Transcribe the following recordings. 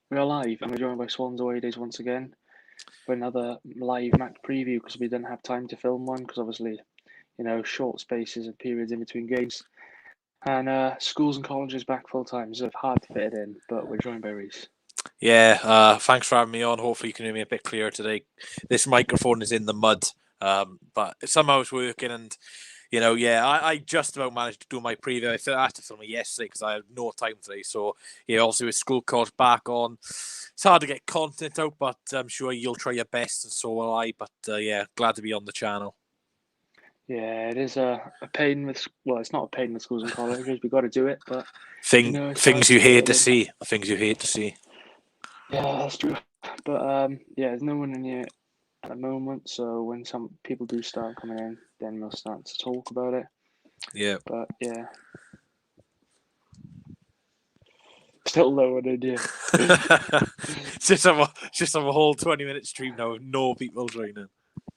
We are live and we're joined by Swans Away Days once again for another live match preview because we didn't have time to film one because obviously, short spaces and periods in between games. And schools and colleges back full time, so it's hard to fit it in, but we're joined by Reese. Yeah, thanks for having me on. Hopefully you can hear me a bit clearer today. This microphone is in the mud, but somehow it's working. And I just about managed to do my preview. I had to film it yesterday because I had no time today. So yeah, also with school college back on, it's hard to get content out, but I'm sure you'll try your best, and so will I. But glad to be on the channel. Yeah, it is a pain with, well, it's not a pain with schools and colleges. We've got to do it, but, it's hard Things to you fit hate it to in. see. Things you hate to see. Yeah, that's true. But yeah, there's no one in here at the moment, so when some people do start coming in, then we'll start to talk about it. Yeah. But yeah, still no one in here. just have a whole 20-minute stream now with no people joining.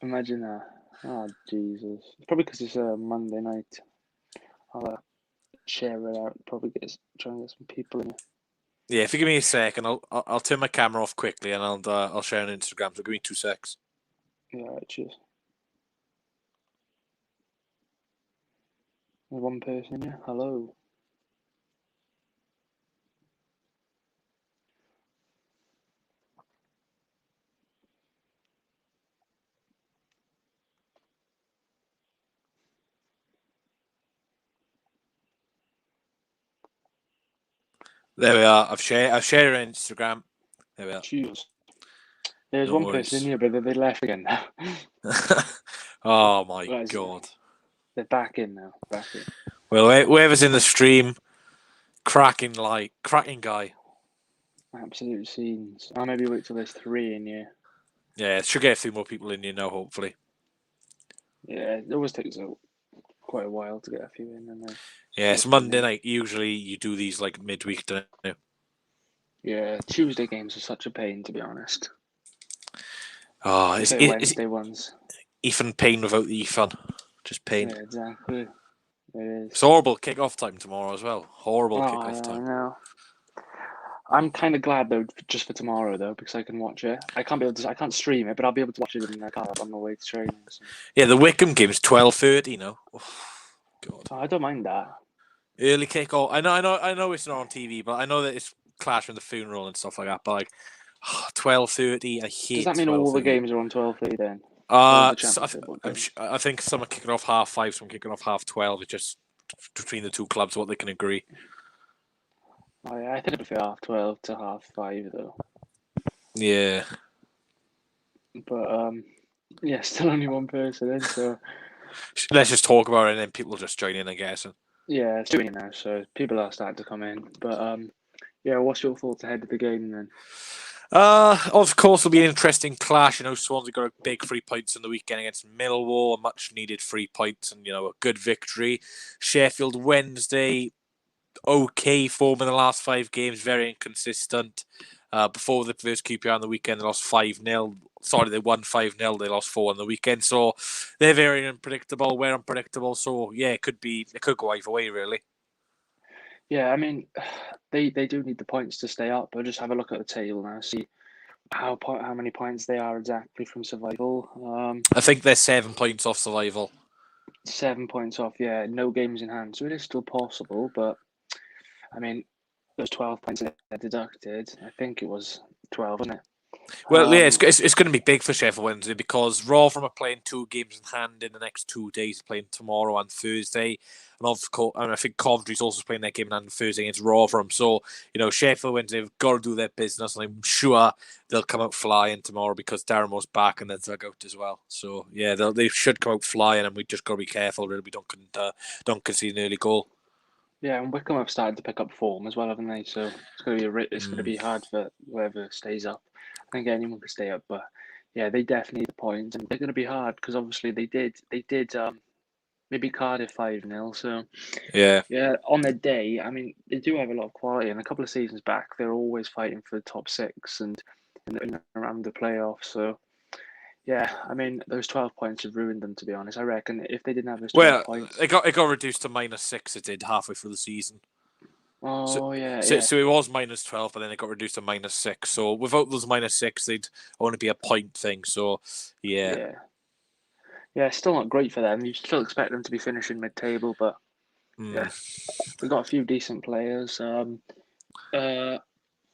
Imagine that. Oh, Jesus. It's probably because it's a Monday night. I'll share it out. Probably try and get some people in. Yeah, if you give me a second, I'll turn my camera off quickly and I'll share on Instagram. So give me 2 secs. Yeah, cheers. There's one person in here. Hello. There we are. I've shared on Instagram. There we are. Cheers. There's No one person in worries. here, but they left again now. Oh my Right, god. they're back in now. Back in. Well, whoever's in the stream, cracking guy. Absolute scenes. I'll maybe wait till there's 3 in here. Yeah, should get a few more people in here now, hopefully. Yeah, it always takes quite a while to get a few in, and then. Yeah, it's Monday night. Usually you do these like midweek, don't you? Yeah, Tuesday games are such a pain, to be honest. Oh, It's it's like Wednesday ones. Ethan pain without the Ethan. Just pain. Yeah, exactly. It is. It's horrible kick-off time tomorrow as well. Horrible kick-off I time. know. I'm kind of glad though, just for tomorrow though, because I can watch it. I can't stream it, but I'll be able to watch it in the car on the way to training. So. Yeah, the Wickham game's 12:30. Oh, God. Oh, I don't mind that. Early kick-off. I know it's not on TV, but I know that it's clashing the funeral and stuff like that. But like 12:30, I hate. Does that mean all the games are on 12:30 then? So I think some are kicking off 5:30, some are kicking off 12:30. It's just between the two clubs what they can agree. Oh, yeah, I think it'd be 12:30 to 5:30 though. Yeah. But yeah, still only one person in, so let's just talk about it and then people just join in, I guess. Yeah, it's doing it now, so people are starting to come in. But yeah, what's your thoughts ahead of the game then? Of course, it'll be an interesting clash. Swansea got a big 3 points in the weekend against Millwall, a much needed 3 points, and a good victory. Sheffield Wednesday, okay form in the last 5 games, very inconsistent. Before the first QPR on the weekend, they lost 5-0. Sorry, they won 5-0. They lost 4 on the weekend, so they're very unpredictable. We're unpredictable, so yeah, it could go either way, really. Yeah, I mean, they do need the points to stay up. But just have a look at the table now, see how many points they are exactly from survival. I think they're 7 points off survival. 7 points off, yeah, no games in hand, so it is still possible. But I mean, those 12 points they're deducted. I think it was 12, wasn't it? Well, yeah, it's going to be big for Sheffield Wednesday because Rotherham are playing 2 games in hand in the next 2 days, playing tomorrow and Thursday. And of course, I think Coventry's also playing their game in hand on Thursday against Rotherham. So, Sheffield Wednesday have got to do their business, and I'm sure they'll come out flying tomorrow because Darren Moore's back and they're dugout as well. So, yeah, they should come out flying, and we just got to be careful, really. We don't concede an early goal. Yeah, and Wickham have started to pick up form as well, haven't they? So it's going to be hard for whoever stays up. I think anyone could stay up, but yeah, they definitely need the points, and they're going to be hard because obviously they did maybe Cardiff 5-0. So yeah, on their day, I mean, they do have a lot of quality, and a couple of seasons back, they're always fighting for the top 6 and around the playoffs. So yeah, I mean, those 12 points have ruined them, to be honest. I reckon if they didn't have those 12 points, it got reduced to -6. It did halfway through the season. So, Oh yeah, so, yeah, so it was -12, but then it got reduced to -6. So without those -6, they'd only be a point thing. So, yeah. yeah, yeah. Still not great for them. You still expect them to be finishing mid-table, but Mm. yeah, we've got a few decent players. Uh,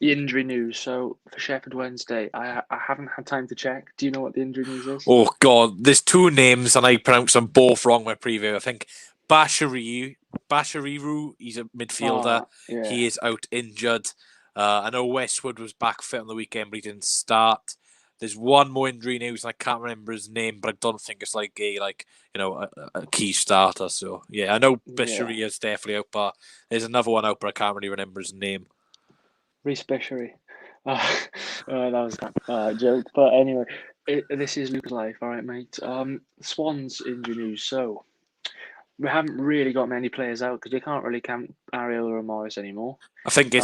the injury news. So for Sheffield Wednesday, I haven't had time to check. Do you know what the injury news is? Oh God, there's two names and I pronounce them both wrong. My preview, I think Bashiriru. He's a midfielder. Ah, yeah, He is out injured. I know Westwood was back fit on the weekend, but he didn't start. There's one more injury news, and I can't remember his name, but I don't think it's like a key starter. So yeah, I know yeah. Bashiri is definitely out, but there's another one out, but I can't really remember his name. Reece Bishery. Uh, that was a joke, but anyway, this is Luke's life, all right, mate. Swans injury news. So we haven't really got many players out because you can't really count Ariola or Morris anymore. I think Um,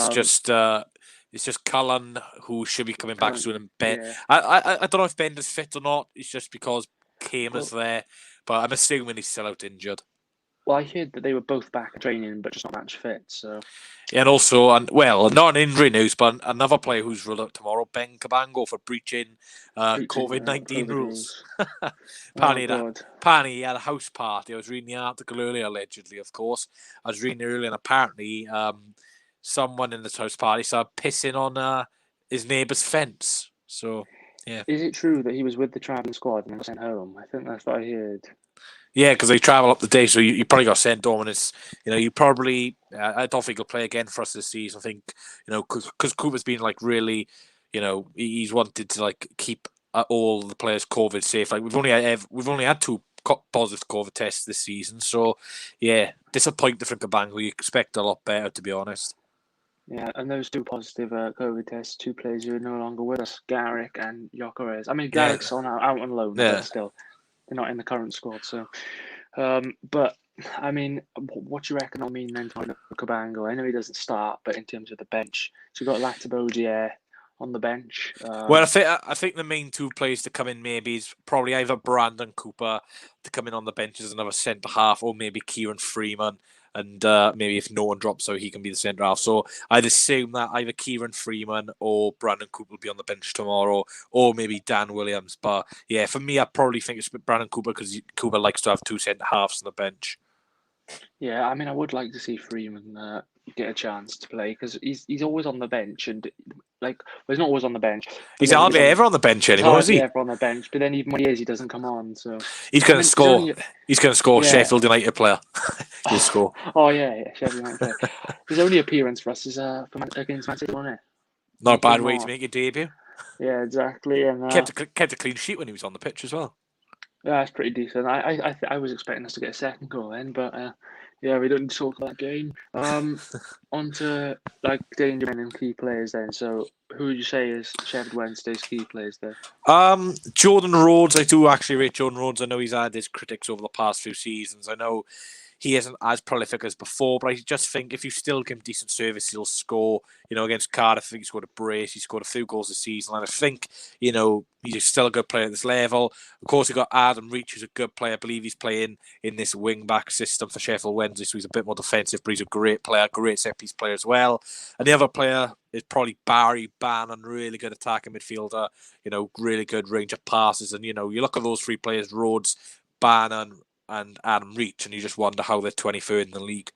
it's just Cullen who should be coming back Callum, soon, and Ben. yeah. I don't know if Ben is fit or not. It's just because Kane is Well, there, but I'm assuming he's still out injured. well, I heard that they were both back training, but just not match fit. So And also, not an injury news, but another player who's ruled out tomorrow, Ben Cabango, for breaching breaching COVID-19 COVID rules. rules. Oh apparently, God. he had a house party. I was reading the article earlier, allegedly, of course. I was reading it earlier, and apparently, someone in this house party started pissing on his neighbour's fence. So, yeah. Is it true that he was with the travelling squad and was sent home? I think that's what I heard. Yeah, because they travel up the day, so you probably got sent home, and it's you probably I don't think he'll play again for us this season. I think because Cooper's been like really, he's wanted to like keep all the players COVID safe. Like we've only had two positive COVID tests this season, so yeah, disappointing for Cabango. You expect a lot better, to be honest. Yeah, and those two positive COVID tests, two players who are no longer with us, Garrick and Gyökeres. I mean, Yeah, Garrick's out on loan, but yeah. still, they're not in the current squad. So, but I mean, what do you reckon? I mean, then for Cabango, I know he doesn't start, but in terms of the bench, so you've got Latibeaudiere on the bench. Well, I think the main two players to come in maybe is probably either Brandon Cooper to come in on the bench as another centre half, or maybe Kieran Freeman, and maybe if no one drops out, he can be the centre half. So I'd assume that either Kieran Freeman or Brandon Cooper will be on the bench tomorrow, or maybe Dan Williams. But yeah, for me, I probably think it's Brandon Cooper because Cooper likes to have two centre halves on the bench. Yeah, I mean, I would like to see Freeman get a chance to play because he's always on the bench and well, he's not always on the bench, but He's then hardly ever on the bench he's anymore, is hardly he? ever on the bench. But then even when he is, he doesn't come on. So He's I going to mean, he's score. only He's going to score. yeah. Sheffield United player. He'll score. Oh yeah, Sheffield United player. His only appearance for us is against Man City, wasn't it? Not He a bad came way to on. make your debut. Yeah, exactly, and Kept a clean sheet when he was on the pitch as well. yeah, it's pretty decent. I was expecting us to get a second goal then, but yeah, we didn't talk about that game. On to like danger men and key players then. So who would you say is Sheffield Wednesday's key players there? Jordan Rhodes, I do actually rate Jordan Rhodes. I know he's had his critics over the past few seasons. I know he isn't as prolific as before, but I just think if you still give him decent service, he'll score. Against Cardiff, I think he scored a brace. He scored a few goals this season, and I think he's still a good player at this level. Of course, you got Adam Reach, who's a good player. I believe he's playing in this wing back system for Sheffield Wednesday, so he's a bit more defensive, but he's a great player, great set piece player as well. And the other player is probably Barry Bannon, really good attacking midfielder. Really good range of passes, and you look at those three players: Rhodes, Bannon, and Adam Reach, and you just wonder how they're 23rd in the league.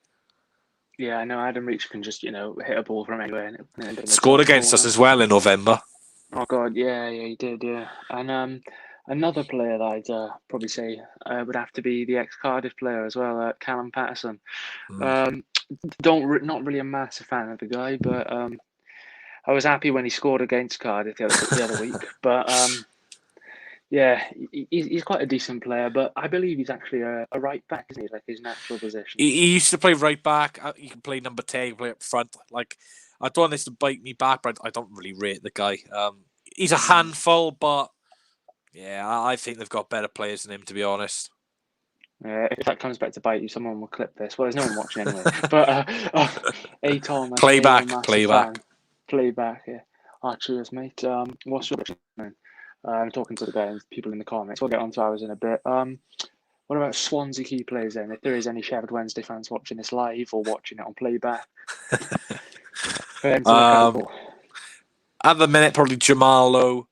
Yeah, I know Adam Reach can just hit a ball from anywhere and Scored against us as well in November. Oh God, yeah, he did, yeah. And another player that I'd probably say would have to be the ex-Cardiff player as well, Callum Patterson. Not really a massive fan of the guy, but I was happy when he scored against Cardiff the other week. But yeah, he's quite a decent player, but I believe he's actually a right back, isn't he? Like his natural position. He used to play right back. He can play number 10, he can play up front. Like, I don't want this to bite me back, but I don't really rate the guy. He's a handful, but yeah, I think they've got better players than him, to be honest. If that comes back to bite you, someone will clip this. Well, there's no one watching anyway. But Aton, Playback. Playback, yeah. Cheers, mate. What's your opinion? I'm talking to the guys, people in the comments. We'll get on to ours in a bit. What about Swansea key players then? If there is any Sheffield Wednesday fans watching this live or watching it on playback, who to look out for? At the minute, probably Jamal Lowe.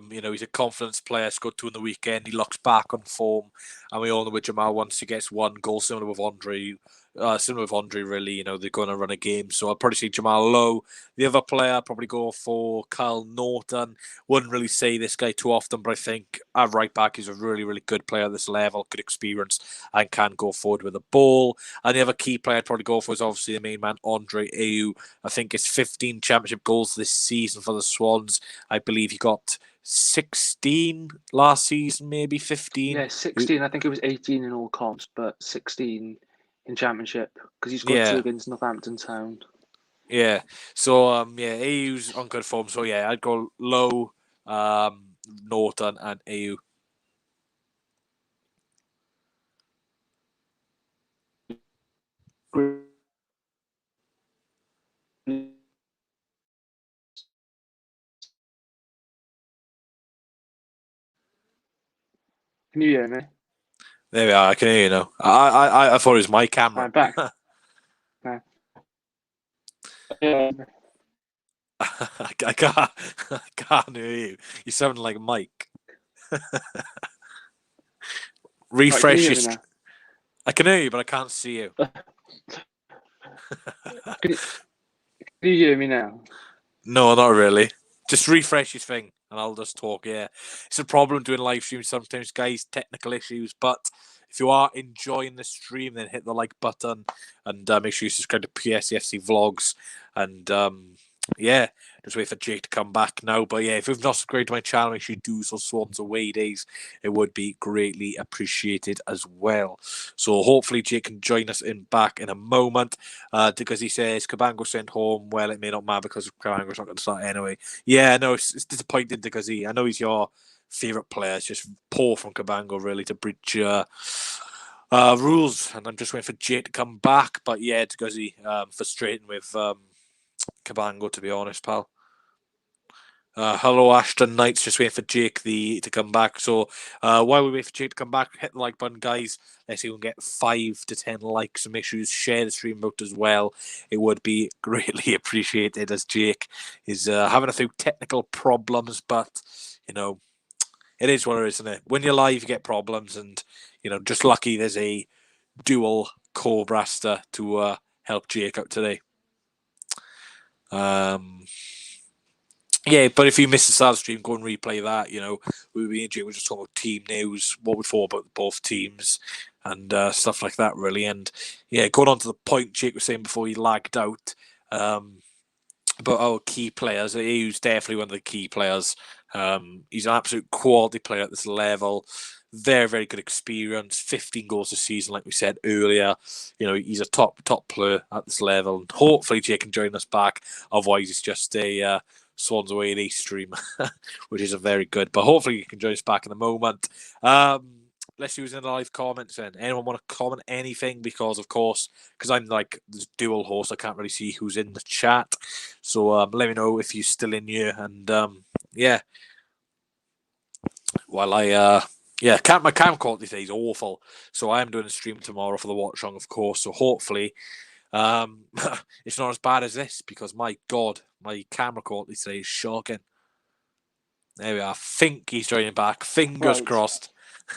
He's a confidence player, scored 2 in the weekend. He looks back on form. And we all know with Jamal, once he gets 1 goal, similar with Andre, really, they're going to run a game. So I'd probably say Jamal Lowe. The other player, I'd probably go for Kyle Norton. Wouldn't really say this guy too often, but I think at right back, he's a really, really good player at this level, good experience, and can go forward with the ball. And the other key player I'd probably go for is obviously the main man, Andre Ayew. I think it's 15 championship goals this season for the Swans. I believe he got 16 last season, maybe 15. Yeah, 16. I think it was 18 in all comps, but 16 in championship because he scored 2 against Northampton Town. Yeah. So Ayew's on good form. So yeah, I'd go Lowe, Norton, and Ayew. Can you hear me? There we are. I can hear you now. I thought it was my camera. I'm back. No. I can't hear you. You sound like Mike. Refresh right, your. I can hear you, but I can't see you. Can you hear me now? No, not really. Just refresh your thing and I'll just talk. Yeah, it's a problem doing live streams sometimes, guys. Technical issues, but if you are enjoying the stream, then hit the like button and make sure you subscribe to PSFC Vlogs. And just wait for Jake to come back now. But yeah, if you've not subscribed to my channel, make sure you do so. Swans away days, it would be greatly appreciated as well. So hopefully Jake can join us back in a moment because he says Cabango sent home. Well, it may not matter because Cabango's not going to start anyway. Yeah, no, it's disappointing because I know he's your favourite player. It's just poor from Cabango really to breach rules, and I'm just waiting for Jake to come back. But yeah, it's because frustrating with Cabango, to be honest, pal. Hello, Ashton Knights. Just waiting for Jake to come back. So while we wait for Jake to come back, hit the like button, guys. Let's see if we can get 5 to 10 likes. Some issues. Share the stream out as well. It would be greatly appreciated as Jake is having a few technical problems, but it is what it is, isn't it? When you're live, you get problems, and just lucky there's a dual co-braster to help Jake out today. Yeah, but if you missed the start of the stream, go and replay that. We and Jake were just talking about team news, what we thought about both teams, and stuff like that, really. And yeah, going on to the point Jake was saying before he lagged out about our key players. He's definitely one of the key players. He's an absolute quality player at this level. Very, very good experience. 15 goals a season, like we said earlier. He's a top player at this level. And hopefully Jake can join us back. Otherwise, it's just a Swans away in East stream, which is a very good. But hopefully you can join us back in a moment. Let's use in the live comments then. Anyone want to comment anything? Because I'm like this dual host, I can't really see who's in the chat. So let me know if you're still in here. And yeah. While my cam quality today is awful. So I am doing a stream tomorrow for the watch on, of course. So hopefully it's not as bad as this, because my God, my camera quality today is shocking. There we are. I think he's joining back. Fingers crossed.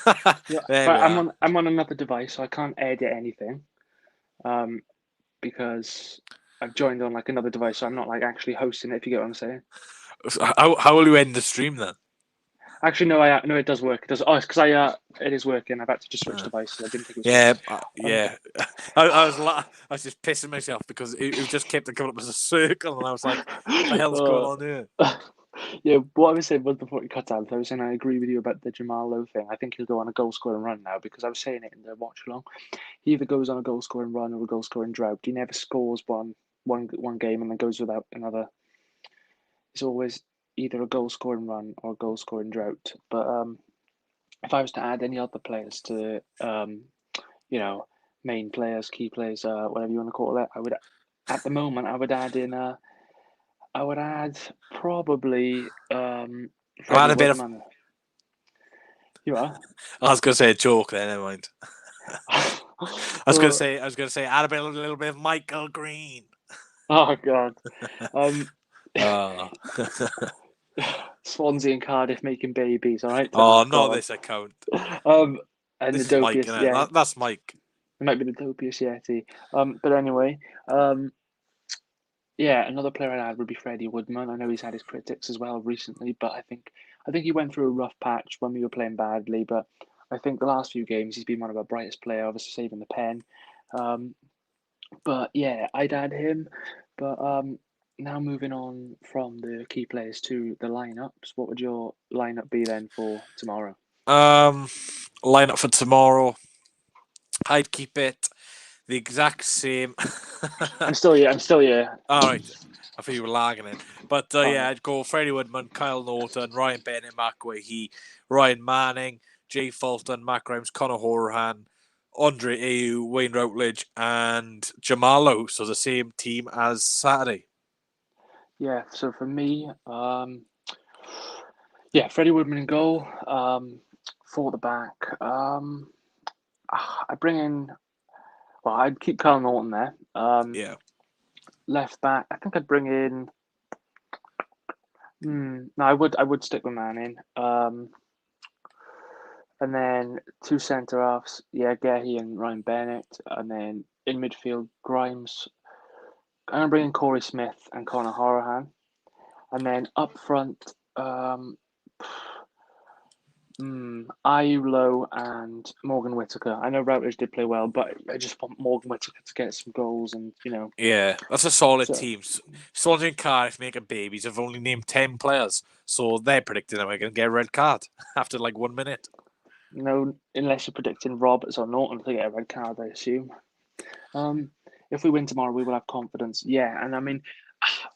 Yeah, but I'm on another device, so I can't edit anything. Because I've joined on like another device, so I'm not like actually hosting it. If you get what I'm saying. How will you end the stream then? Actually, no, it does work. It does. Oh, it's because it is working. I've had to just switch devices. I didn't think it was. Yeah. I was just pissing myself because it just kept coming up as a circle, and I was like, "What the hell's going on here?" Yeah, what I was saying was before you cut out, I was saying I agree with you about the Jamal Lowe thing. I think he'll go on a goal scoring run now, because I was saying it in the watch along. He either goes on a goal scoring run or a goal scoring drought. He never scores one game and then goes without another. It's always either a goal scoring run or a goal scoring drought. But if I was to add any other players to main players, key players, whatever you want to call it, at the moment I would add probably Freddie Woodman. You are. I was going to say a joke there. Never mind. I was going Well, to say, add a little bit of Michael Green. oh God. Um, Oh, Swansea and Cardiff making babies. All right. oh, Oh not God. this account. And the This is Mike, dopiest. isn't it? Yeah, That's Mike. it might be the dopiest Yeti. But anyway. Yeah, another player I'd add would be Freddie Woodman. I know he's had his critics as well recently, but I think he went through a rough patch when we were playing badly. But I think the last few games he's been one of our brightest players, obviously saving the pen. Um, but yeah, I'd add him. But now moving on from the key players to the lineups, what would your lineup be then for tomorrow? Lineup for tomorrow. I'd keep it the exact same. I'm still here. I'm still here. All right. I thought you were lagging it. But Oh yeah, no. I'd go Freddie Woodman, Kyle Norton, Ryan Bennett, Matt Guehi, Ryan Manning, Jay Fulton, Matt Grimes, Conor Horahan, Andre Ayew, Wayne Routledge, and Jamalo. So the same team as Saturday. Yeah. So for me, yeah, Freddie Woodman in goal. For the back, I bring in. Well, I'd keep Carl Norton there. Yeah. Left back, I think I'd bring in. No, I would stick with Manning. And then two centre halves, yeah, Gehi and Ryan Bennett, and then in midfield, Grimes. I'm gonna bring in Corey Smith and Conor Horahan, and then up front, Low and Morgan Whittaker. I know Routledge did play well, but I just want Morgan Whittaker to get some goals and Yeah, that's a solid so team. Swansea and Cardiff making babies have only named 10 players, so they're predicting that we're going to get a red card after like 1 minute. unless you're predicting Roberts or Norton to get a red card, I assume. If we win tomorrow, we will have confidence. Yeah, and I mean,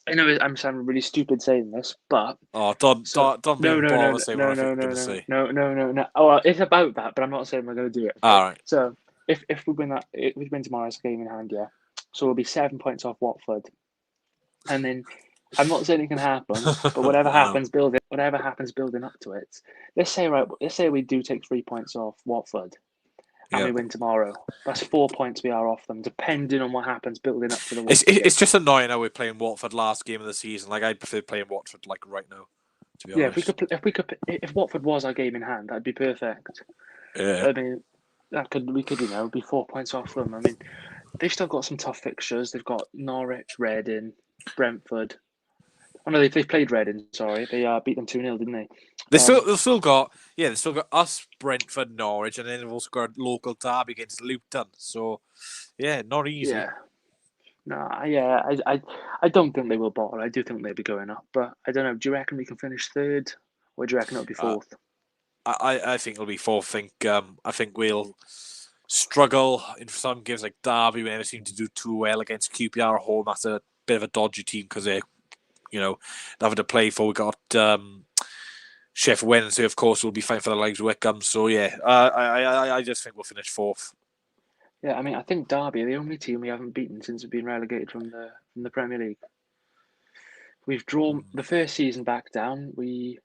I know I'm sounding really stupid saying this, but Oh, don't so don't don't no, even no, bother no, saying what no, I think no, you're going no, to no, say. no, no, no, no. Oh, well, it's about that, but I'm not saying we're going to do it. Okay? All right. So if we win tomorrow's game in hand, yeah. So we'll be 7 points off Watford, and then I'm not saying it can happen, but whatever Oh, happens, building up to it. Let's say we do take 3 points off Watford and yeah. we win tomorrow. That's 4 points we are off them, depending on what happens building up to the It's Watford game. it's just annoying how we're playing Watford last game of the season. Like I'd prefer playing Watford like right now, to be Yeah, honest. if Watford was our game in hand, that'd be perfect. Yeah. I mean, we could be 4 points off them. I mean, they've still got some tough fixtures. They've got Norwich, Reading, Brentford. Oh no, they played Reading. Sorry, they beat them 2-0, didn't they? They've still got us, Brentford, Norwich, and then they've also got a local derby against Luton. So yeah, not easy. Yeah. No, yeah, I don't think they will bottle. I do think they'll be going up, but I don't know. Do you reckon we can finish third, or do you reckon it'll be Uh, fourth? I think it'll be fourth. I think we'll struggle in some games like Derby. We never seem to do too well against QPR at home. That's a bit of a dodgy team because they're nothing to play for. We got Sheffield Wednesday, of course, will be fighting for the lives of Wickham. So yeah, I just think we'll finish fourth. Yeah, I mean, I think Derby are the only team we haven't beaten since we've been relegated from the Premier League. We've drawn the first season back down. We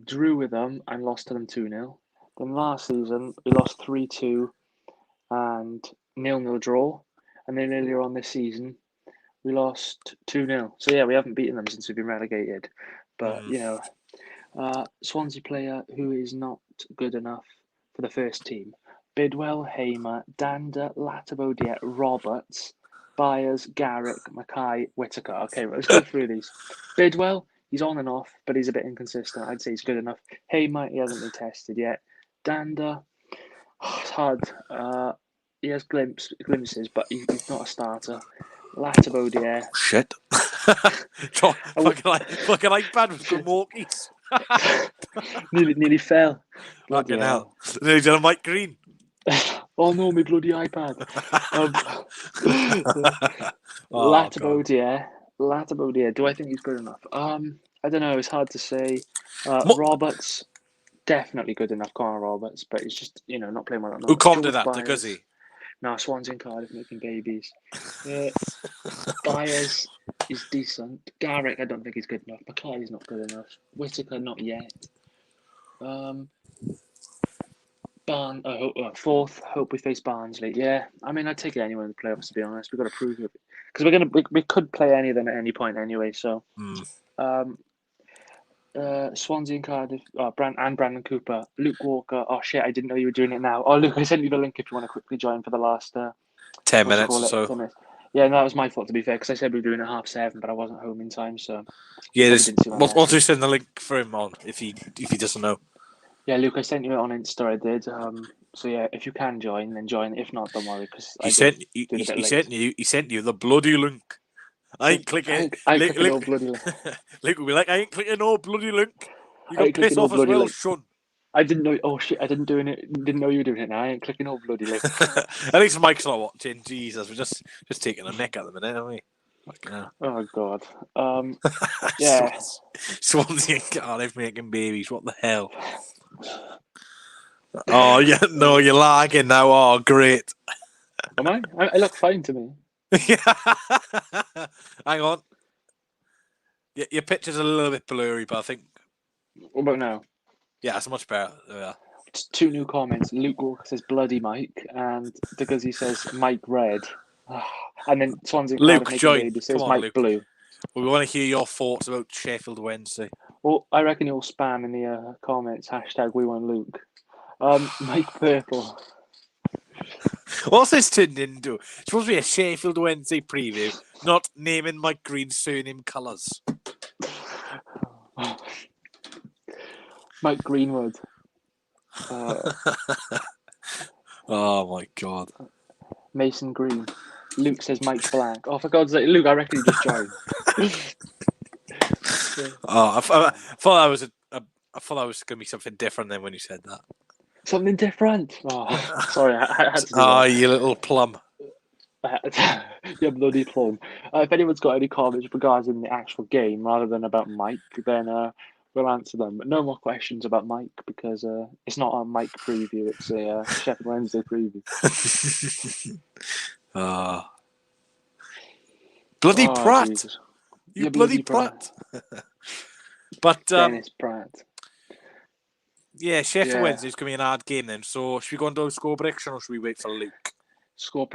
drew with them and lost to them 2-0. Then last season we lost 3-2 and 0-0 draw. And then earlier on this season we lost 2-0. So yeah, we haven't beaten them since we've been relegated. But Mm. Swansea player who is not good enough for the first team. Bidwell, Hamer, Danda, Latibodia, Roberts, Byers, Garrick, Mackay, Whittaker. Okay, let's go through these. Bidwell, he's on and off, but he's a bit inconsistent. I'd say he's good enough. Hamer, he hasn't been tested yet. Danda, it's hard. He has glimpses, but he's not a starter. Latibodia. Shit. fucking like bad with some walkies. nearly fell. Bloody Fucking hell. hell. He's on Mike Green. Oh no, my bloody iPad. Oh god. Latibodia. Do I think he's good enough? I don't know. It's hard to say. Mo- Roberts, definitely good enough. Connor Roberts, but he's just not playing well at the Who moment. can't do George that? The Byers. Guzzy. No, Swansea and Cardiff making babies. Byers is decent. Garrick, I don't think he's good enough. Mackay's not good enough. Whittaker, not yet. Um, Fourth. Hope we face Barnsley. Yeah, I mean, I'd take it anywhere in the playoffs. To be honest, we've got to prove it because we could play any of them at any point anyway. So, um, Swansea and Cardiff. Brandon Cooper, Luke Walker. Oh shit, I didn't know you were doing it now. Oh, Luke, I sent you the link if you want to quickly join for the last 10 minutes or so. 10 minutes. Yeah, no, that was my fault to be fair because I said we were doing it 7:30, but I wasn't home in time. So Yeah, didn't see my once message. we send the link for him on, if he doesn't know. Yeah, Luke, I sent you it on Insta. I did. So yeah, if you can join, then join. If not, don't worry because He sent you the bloody link. I ain't clicking. I ain't clicking no bloody link. Luke will be like, I ain't clicking no bloody link. You I ain't got pissed clicking no off as bloody well, link. son. I didn't know. Oh shit! I didn't know you were doing it. Now I ain't clicking no bloody link. At least Mike's not watching. Jesus, we're just taking a neck at the minute, aren't we? Oh god. Yeah. Swansea and Cardiff making babies. What the hell? Oh yeah, no, you're lagging now. Oh great. Am I? I look fine to me. Hang on. Your picture's a little bit blurry, but I think. What about now? Yeah, it's much better. Yeah. Two new comments. Luke Walker says bloody Mike, and because he says Mike Red, and then Swansea Luke, Cardiff join. baby says Come on, Mike Luke. Blue. We want to hear your thoughts about Sheffield Wednesday. Well, I reckon you'll spam in the comments #We want Luke. Mike Purple. What's this turned into? It's supposed to be a Sheffield Wednesday preview, not naming Mike Green's surname colours. Mike Greenwood. Oh my god. Mason Green. Luke says Mike Black. Oh, for God's sake, Luke! I reckon you just joined. Oh, I thought that was I thought that was going to be something different then when you said that. Something different. Oh, sorry, I had to do Oh, that. you little plum. You bloody plum. If anyone's got any comments regarding the actual game rather than about Mike, then we'll answer them. But no more questions about Mike because it's not a Mike preview. It's a Sheffield Wednesday preview. Bloody Pratt. Jesus. You bloody Pratt. But Dennis Pratt. Yeah, Sheffield Wednesday's going to be an hard game then. So should we go and do a score prediction or should we wait for Luke?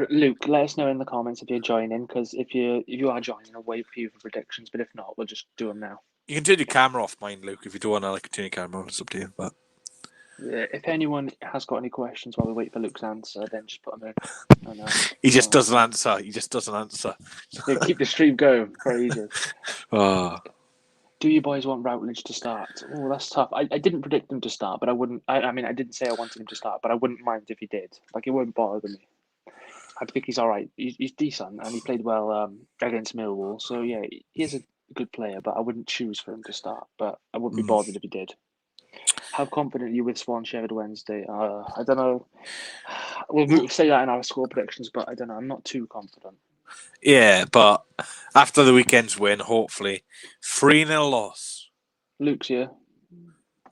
Luke, let us know in the comments if you're joining, because if you are joining, I'll wait for you for predictions. But if not, we'll just do them now. You can turn your camera off, mine, Luke. If you don't want to turn your camera on, it's up to you. But if anyone has got any questions while we wait for Luke's answer, then just put them in. He just doesn't answer. Yeah, keep the stream going for ages. Do you boys want Routledge to start? Oh, that's tough. I didn't predict him to start, but I wouldn't. I mean, I didn't say I wanted him to start, but I wouldn't mind if he did. Like, it wouldn't bother me. I think he's all right. He's decent, and he played well against Millwall. So yeah, he is a good player, but I wouldn't choose for him to start. But I wouldn't be bothered if he did. How confident are you with Sheffield Wednesday? I don't know. We'll say that in our score predictions, but I don't know. I'm not too confident. Yeah, but after the weekend's win, hopefully 3-0 loss. Luke's here.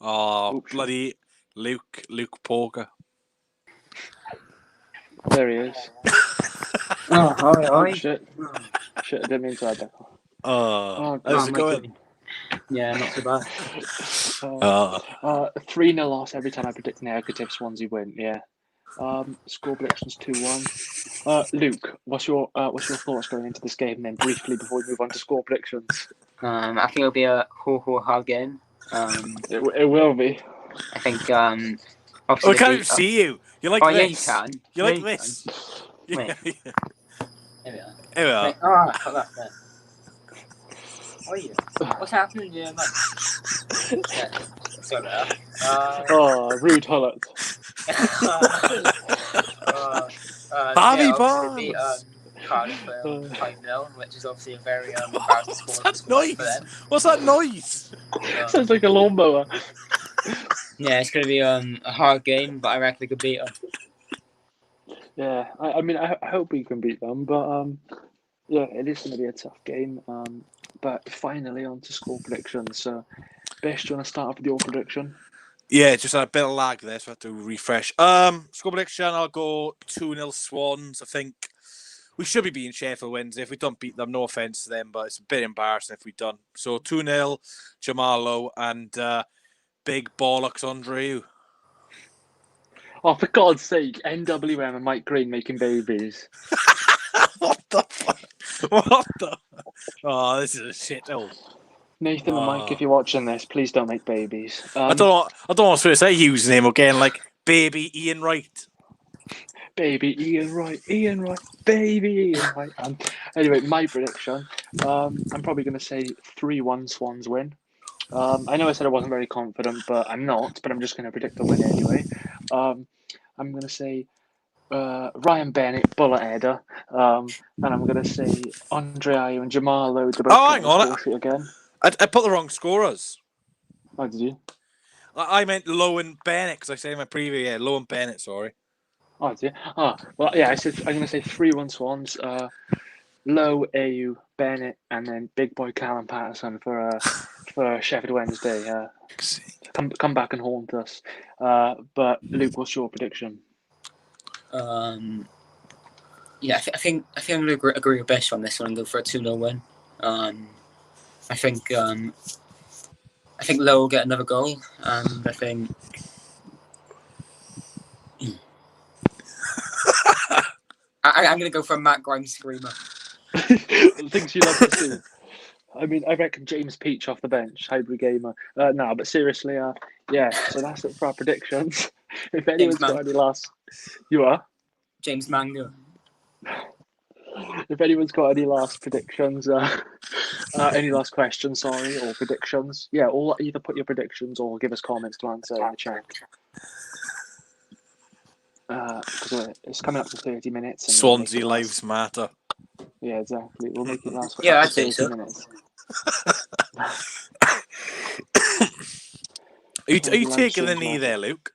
Oh, bloody Luke Porker. There he is. Hi. Shit, I didn't mean to add that. How's it going? Yeah, not too bad. 3-0 loss every time I predict negative Swansea win. Yeah. Score predictions 2-1. Luke, what's your thoughts going into this game? And then briefly before we move on to score predictions. I think it'll be a hard game. It will be. I think. I can't even see you. You're like this. Yeah, you can. You're like this. Wait. Here we are. Wait. Oh, I got that there. How are you? What's happening here, man? Sorry about that. Rude Hullet. Harvey Barnes. Cardiff 5-0, which is obviously a very embarrassing score. What's that noise? What's that noise? Sounds like a lawnmower. Yeah, it's going to be a hard game, but I reckon we could beat them. Yeah, I mean, I hope we can beat them, but yeah, it is going to be a tough game. But finally, on to score predictions. So, Bish, do you want to start off with your prediction? Yeah, just had a bit of lag there, so I have to refresh. Score prediction, I'll go 2-0 Swans. I think we should be beating Sheffield Wednesday. If we don't beat them, no offence to them, but it's a bit embarrassing if we don't. So 2-0, Jamalo and big bollocks Andreu. Oh, for God's sake, NWM and Mike Green making babies. What the fuck? What the? Oh, this is a shithole. Nathan and Mike, if you're watching this, please don't make babies. I don't want to say username again, like baby Ian Wright. Baby Ian Wright, baby Ian Wright. Anyway, my prediction. I'm probably going to say 3-1 Swans win. I know I said I wasn't very confident, but I'm not. But I'm just going to predict the win anyway. I'm going to say Ryan Bennett, bullet header. And I'm going to say Andre Ayew and Jamal Lowe to both hang on. score sheet again. I put the wrong scorers. Oh, did you? I meant Lowe and Bennett because I said in my preview, Lowe and Bennett, sorry. Oh, did you? Oh, well, yeah, I'm going to say 3-1 Swans. Lowe, Ayew, Bennett, and then big boy Callum Patterson for Sheffield Wednesday. Come back and haunt us. But Luke, what's your prediction? Yeah, I think I'm going to agree with Bish on this one and go for a 2-0 win. I think Lowe will get another goal, and I think I'm going to go for a Matt Grimes screamer. Things you love to see. I mean, I reckon James Peach off the bench, hybrid gamer. No, but seriously, yeah. So that's it for our predictions. If anyone's got any last, you are James Mango. If anyone's got any last predictions, any last questions, sorry, or predictions, yeah, or either put your predictions or give us comments to answer in the chat. Because it's coming up to 30 minutes. And Swansea lives matter. Yeah, exactly. We'll make it last for Yeah, I'd 30 say so. minutes. Are you taking the knee there, Luke?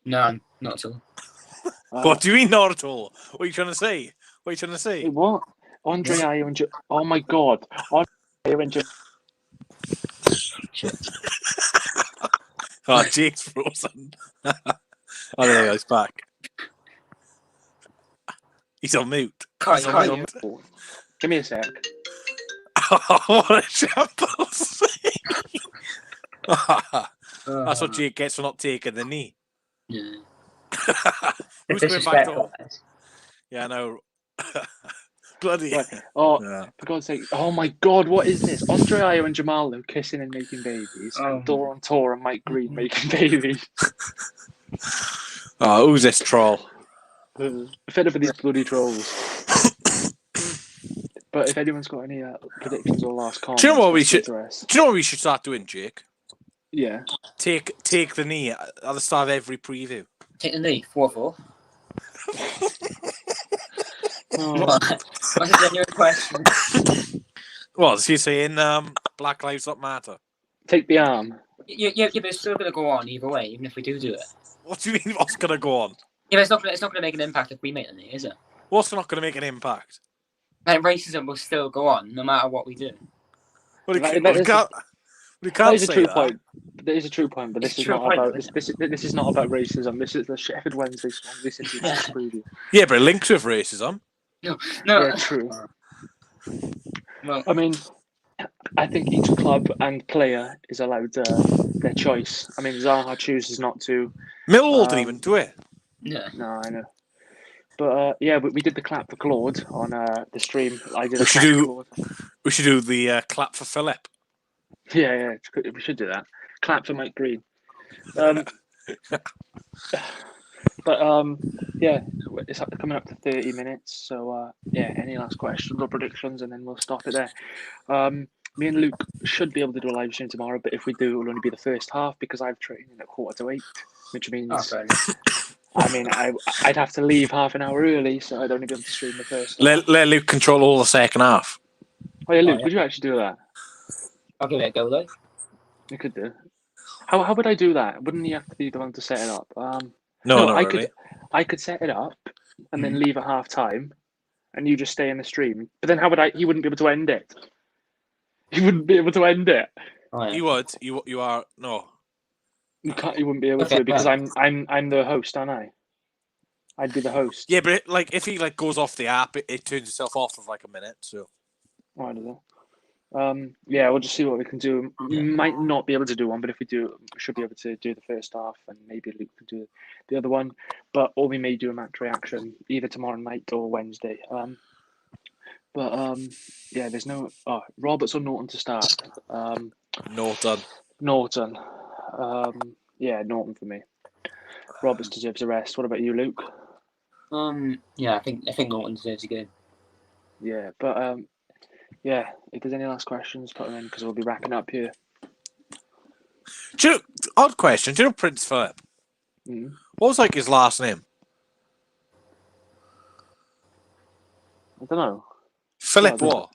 No, not at all. What do you mean not at all? What are you trying to say? What are you trying to say? What? Andre Ayew and oh my God. Andre Ayew and Oh, Jake's frozen. Oh, there he goes, back. He's on mute. He's on mute. Give me a sec. Oh, what a shambles. That's what Jake gets for not taking the knee. Yeah. Who's going back to? Yeah, I know. Bloody. Right. Oh, yeah. for God's sake. Oh my God, what is this? Andre Ayew and Jamal Lowe kissing and making babies. And Doran Tor and Mike Green making babies. Oh, who's this troll? Fed up with these bloody trolls. But if anyone's got any predictions or last comments, do you know what we should? Do you know what we should start doing, Jake? Yeah. Take the knee at the start of every preview. Take the knee. 4-4. What's a genuine question? What is he saying? Black Lives Don't Matter. Take the arm. Yeah, but it's still going to go on either way, even if we do it. What do you mean? What's going to go on? Yeah, but it's not going to make an impact if we make the knee, is it? What's not going to make an impact? Like, racism will still go on no matter what we do. Well, That is a true point. There is a true point, but this is not about this is not about racism. This is the Sheffield Wednesday Swansea City preview. Yeah, but it links with racism. No. Yeah, true. Well, I mean, I think each club and player is allowed their choice. I mean, Zaha chooses not to. Millwall didn't even do it. yeah. No, I know. But yeah, we did the clap for Claude on the stream. I did. We should do the clap for Philip. Yeah, we should do that. Clap for Mike Green. But yeah, it's coming up to 30 minutes. So yeah, any last questions or predictions, and then we'll stop it there. Me and Luke should be able to do a live stream tomorrow, but if we do, it will only be the first half because I've trained at 7:45, which means I mean I'd have to leave half an hour early, so I'd only be able to stream the first. Let Luke control all the second half. Oh yeah, Luke, would you actually do that? I'll give it a go, though. You could do. How would I do that? Wouldn't you have to be the one to set it up? No, I could set it up and then leave at half time, and you just stay in the stream. But then how would I? You wouldn't be able to end it. You wouldn't be able to end it. Oh, yeah. You would. You are no. You can't. You wouldn't be able to because I'm the host, aren't I? I'd be the host. Yeah, but if he goes off the app, it turns itself off for like a minute. So I don't know. Yeah, we'll just see what we can do. We Yeah. might not be able to do one, but if we do, we should be able to do the first half, and maybe Luke can do the other one. Or we may do a match reaction either tomorrow night or Wednesday. Yeah, there's no Roberts or Norton to start. Norton. Norton. Yeah, Norton for me. Roberts deserves a rest. What about you, Luke? Yeah, I think Norton deserves a game. Yeah, but yeah, if there's any last questions, put them in because we'll be wrapping up here. Do you know, odd question. Do you know Prince Philip? Mm. What was like his last name? I don't know. Philip Yeah, what?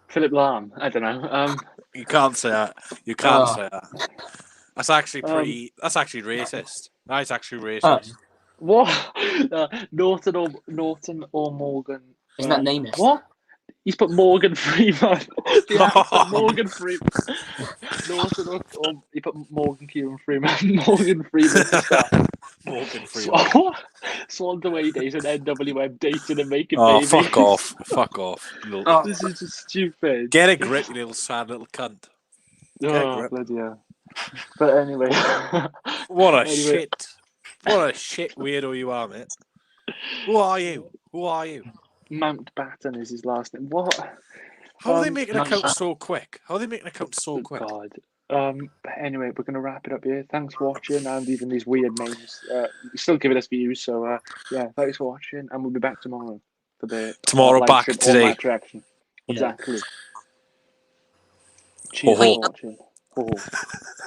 Philip Lahm. I don't know. You can't say that. You can't say that. That's actually pretty. That's actually racist. That's actually racist. What? Norton or Morgan? Isn't that Namath? What? He's put Morgan Freeman. Morgan Freeman. Norton or he put Morgan Kieran Freeman. Morgan Freeman to start. Morgan Freeman. Swans away days and NWM dating and making Oh, babies. fuck off. Fuck off. This is just stupid. Get a grip, you little sad little cunt. Oh, bloody hell. But anyway. What a shit weirdo you are, mate. Who are you? Mountbatten is his last name. What? How are they making an account so quick? Quick? God. But anyway, we're going to wrap it up here. Thanks for watching and even these weird names. You're still giving us views, so yeah, thanks for watching, and we'll be back tomorrow for the back today. Match reaction. Yeah. Exactly. Cheers for watching.